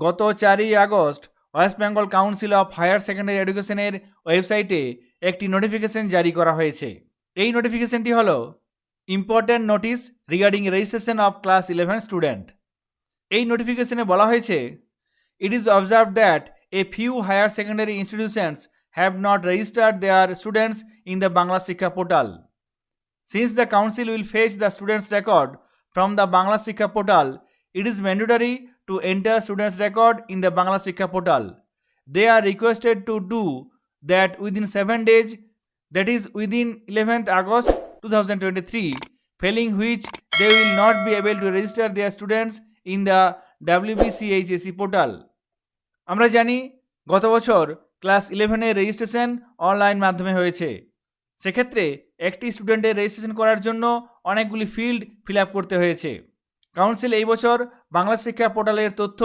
গত 4ই August West Bengal council of higher secondary এডুকেশনের ওয়েবসাইটে একটি নোটিফিকেশন জারি করা হয়েছে। এই নোটিফিকেশনটি হলো important notice regarding registration of class 11 student. এই নোটিফিকেশনে বলা হয়েছে, it is observed that a few higher secondary institutions have not registered their students in the Bangla Shiksha portal. Since the council will fetch the students' record from the Banglar Siksha Portal, it is mandatory to enter students' record in the Banglar Siksha Portal. They are requested to do that within 7 days, that is within 11th August 2023, failing which they will not be able to register their students in the WBCHSE portal. আমরা জানি গত বছর class 11 এর registration online মাধ্যমে হয়েছে। সেক্ষেত্রে একটি স্টুডেন্টের রেজিস্ট্রেশন করার জন্য অনেকগুলি ফিল্ড ফিল আপ করতে হয়েছে। কাউন্সিল এই বছর বাংলা শিক্ষা পোর্টালের তথ্য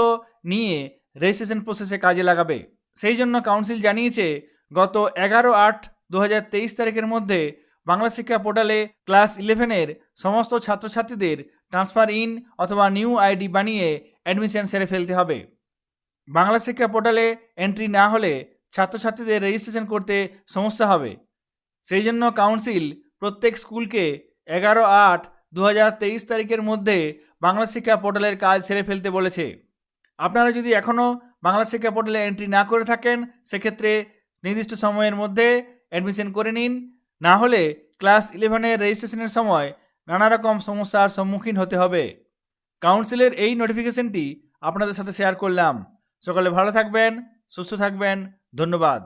নিয়ে রেজিস্ট্রেশন প্রসেসে কাজে লাগাবে। সেই জন্য কাউন্সিল জানিয়েছে গত 11/8/2023 তারিখের মধ্যে বাংলা শিক্ষা পোর্টালে ক্লাস 11-এর সমস্ত ছাত্রছাত্রীদের ট্রান্সফার ইন অথবা নিউ আইডি বানিয়ে অ্যাডমিশন সেরে ফেলতে হবে। বাংলা শিক্ষা পোর্টালে এন্ট্রি না হলে ছাত্রছাত্রীদের রেজিস্ট্রেশন করতে সমস্যা হবে। সেই জন্য কাউন্সিল প্রত্যেক স্কুলকে 11/8/2023 তারিখের মধ্যে বাংলা শিক্ষা পোর্টালের কাজ সেরে ফেলতে বলেছে। আপনারা যদি এখনও বাংলা শিক্ষা পোর্টালে এন্ট্রি না করে থাকেন, সেক্ষেত্রে নির্দিষ্ট সময়ের মধ্যে অ্যাডমিশন করে নিন। না হলে ক্লাস 11-এর রেজিস্ট্রেশনের সময় নানা রকম সমস্যার সম্মুখীন হতে হবে। কাউন্সিলের এই নোটিফিকেশনটি আপনাদের সাথে শেয়ার করলাম। সকলে ভালো থাকবেন, সুস্থ থাকবেন। ধন্যবাদ।